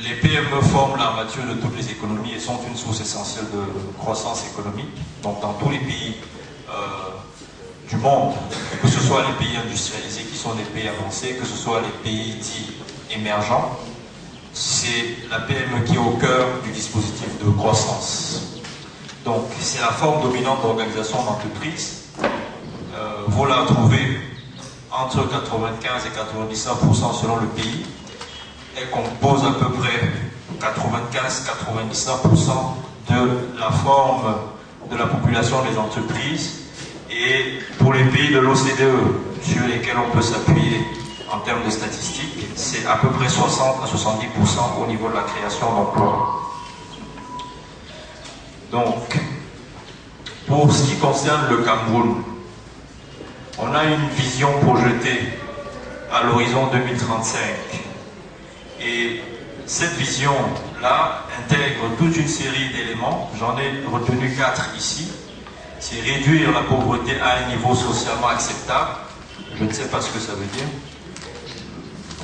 les PME forment l'armature de toutes les économies et sont une source essentielle de croissance économique. Donc dans tous les pays du monde, que ce soit les pays industrialisés qui sont des pays avancés, que ce soit les pays dits émergents, c'est la PME qui est au cœur du dispositif de croissance. Donc c'est la forme dominante d'organisation d'entreprise. Vous la trouvez entre 95 et 99% selon le pays. Elle compose à peu près 95-99% de la forme de la population des entreprises. Et pour les pays de l'OCDE, sur lesquels on peut s'appuyer en termes de statistiques, c'est à peu près 60 à 70% au niveau de la création d'emplois. Donc, pour ce qui concerne le Cameroun, on a une vision projetée à l'horizon 2035. Et cette vision-là intègre toute une série d'éléments. J'en ai retenu 4 ici. C'est réduire la pauvreté à un niveau socialement acceptable. Je ne sais pas ce que ça veut dire.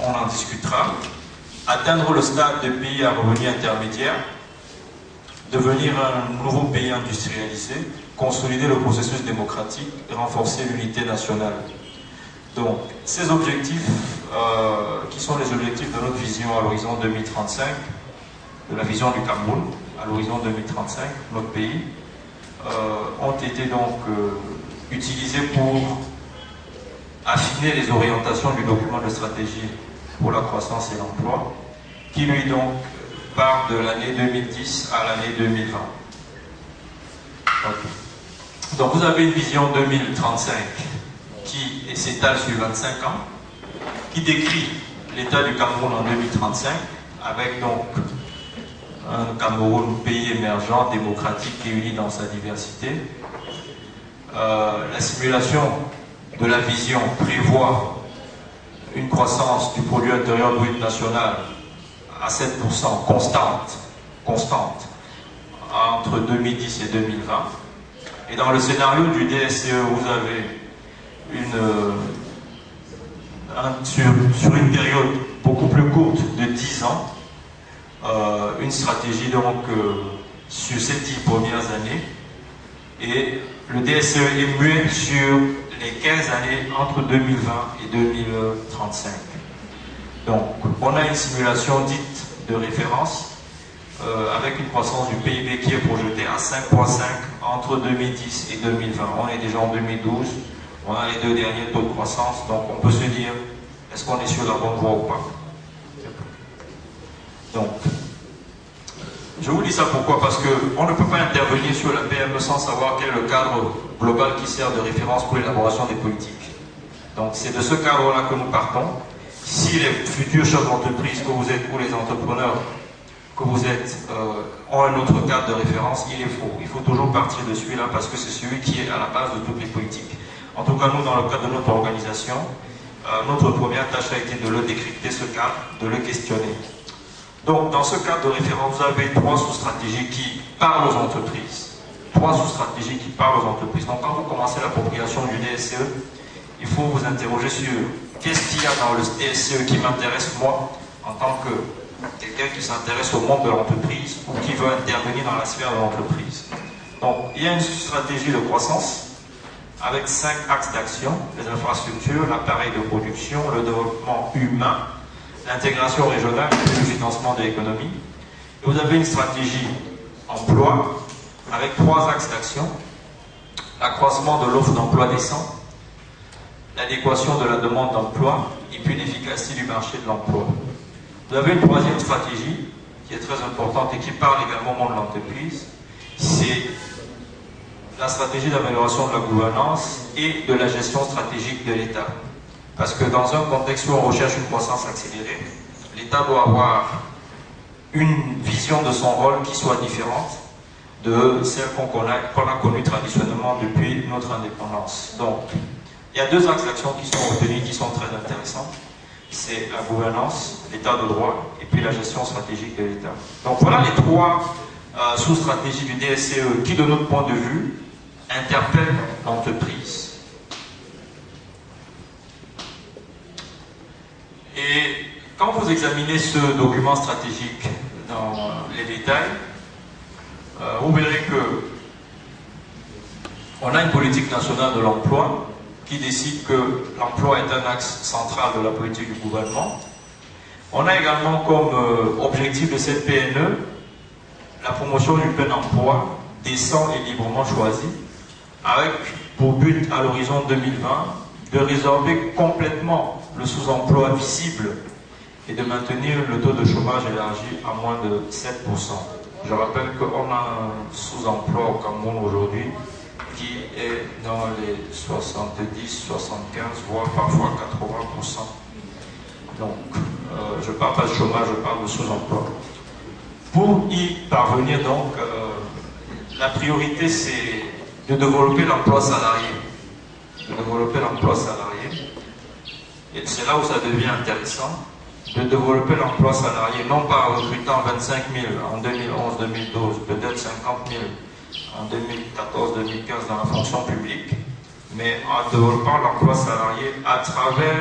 On en discutera. Atteindre le stade de pays à revenu intermédiaire. Devenir un nouveau pays industrialisé. Consolider le processus démocratique et renforcer l'unité nationale. Donc, ces objectifs, qui sont les objectifs de notre vision à l'horizon 2035, de la vision du Cameroun à l'horizon 2035, notre pays, ont été donc utilisés pour affiner les orientations du document de stratégie pour la croissance et l'emploi, qui lui donc part de l'année 2010 à l'année 2020. Okay. Donc vous avez une vision 2035 qui s'étale sur 25 ans, qui décrit l'état du Cameroun en 2035, avec donc un Cameroun pays émergent, démocratique et uni dans sa diversité. La simulation de la vision prévoit une croissance du produit intérieur brut national à 7% constante entre 2010 et 2020. Et dans le scénario du DSCE, vous avez sur une période beaucoup plus courte de 10 ans, une stratégie donc sur ces 10 premières années, et le DSCE est muet sur les 15 années entre 2020 et 2035. Donc on a une simulation dite de référence avec une croissance du PIB qui est projetée à 5,5 entre 2010 et 2020. On est déjà en 2012, on a les 2 derniers taux de croissance, donc on peut se dire, est-ce qu'on est sur la bonne voie ou pas? Donc, je vous dis ça pourquoi? Parce qu'on ne peut pas intervenir sur la PME sans savoir quel est le cadre global qui sert de référence pour l'élaboration des politiques. Donc c'est de ce cadre-là que nous partons. Si les futurs chefs d'entreprise que vous êtes ou les entrepreneurs que vous êtes ont un autre cadre de référence, il est faux. Il faut toujours partir de celui-là parce que c'est celui qui est à la base de toutes les politiques. En tout cas, nous, dans le cadre de notre organisation, notre première tâche a été de le décrypter, ce cadre, de le questionner. Donc, dans ce cadre de référence, vous avez 3 sous-stratégies qui parlent aux entreprises. 3 sous-stratégies qui parlent aux entreprises. Donc, quand vous commencez l'appropriation du DSCE, il faut vous interroger sur qu'est-ce qu'il y a dans le DSCE qui m'intéresse, moi, en tant que quelqu'un qui s'intéresse au monde de l'entreprise ou qui veut intervenir dans la sphère de l'entreprise. Donc, il y a une stratégie de croissance avec 5 axes d'action: les infrastructures, l'appareil de production, le développement humain, l'intégration régionale et le financement de l'économie. Et vous avez une stratégie emploi avec 3 axes d'action: l'accroissement de l'offre d'emploi décent, l'adéquation de la demande d'emploi et puis l'efficacité du marché de l'emploi. Vous avez une 3e stratégie qui est très importante et qui parle également au monde de l'entreprise, c'est la stratégie d'amélioration de la gouvernance et de la gestion stratégique de l'État. Parce que dans un contexte où on recherche une croissance accélérée, l'État doit avoir une vision de son rôle qui soit différente de celle qu'on a connue traditionnellement depuis notre indépendance. Donc, il y a 2 axes d'action qui sont retenus, qui sont très intéressants. C'est la gouvernance, l'état de droit, et puis la gestion stratégique de l'État. Donc voilà les 3 sous-stratégies du DSCE qui, de notre point de vue, interpellent l'entreprise. Et quand vous examinez ce document stratégique dans les détails, vous verrez que on a une politique nationale de l'emploi qui décide que l'emploi est un axe central de la politique du gouvernement. On a également comme objectif de cette PNE la promotion du plein emploi décent et librement choisi, avec pour but à l'horizon 2020 de résorber complètement le sous-emploi visible et de maintenir le taux de chômage élargi à moins de 7%. Je rappelle qu'on a un sous-emploi au Cameroun aujourd'hui qui est dans les 70, 75, voire parfois 80%. Donc, je ne parle pas de chômage, je parle de sous-emploi. Pour y parvenir, donc, la priorité, c'est de développer l'emploi salarié. De développer l'emploi salarié. Et c'est là où ça devient intéressant. De développer l'emploi salarié, non pas en recrutant 25 000 en 2011-2012, peut-être 50 000 en 2014-2015 dans la fonction publique, mais en développant l'emploi salarié à travers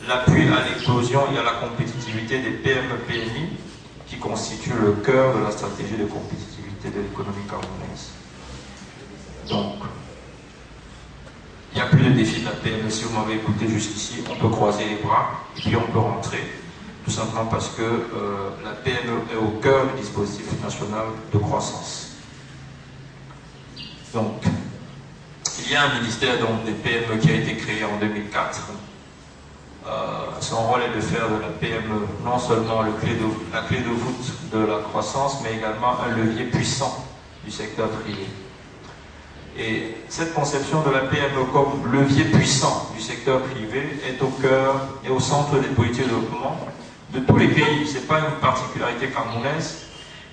l'appui à l'éclosion et à la compétitivité des PME-PMI qui constituent le cœur de la stratégie de compétitivité de l'économie camerounaise. Donc, il n'y a plus de défi de la PME. Si vous m'avez écouté jusqu'ici, on peut croiser les bras et puis on peut rentrer. Tout simplement parce que la PME est au cœur du dispositif national de croissance. Donc, il y a un ministère donc, des PME qui a été créé en 2004. Son rôle est de faire de la PME non seulement la clé de voûte de la croissance, mais également un levier puissant du secteur privé. Et cette conception de la PME comme levier puissant du secteur privé est au cœur et au centre des politiques de développement de tous les pays. Ce n'est pas une particularité camerounaise,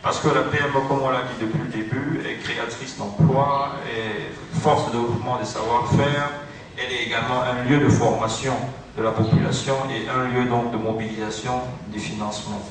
parce que la PME, comme on l'a dit depuis le début, est créatrice d'emplois, est force de développement des savoir-faire, elle est également un lieu de formation de la population et un lieu donc de mobilisation des financements.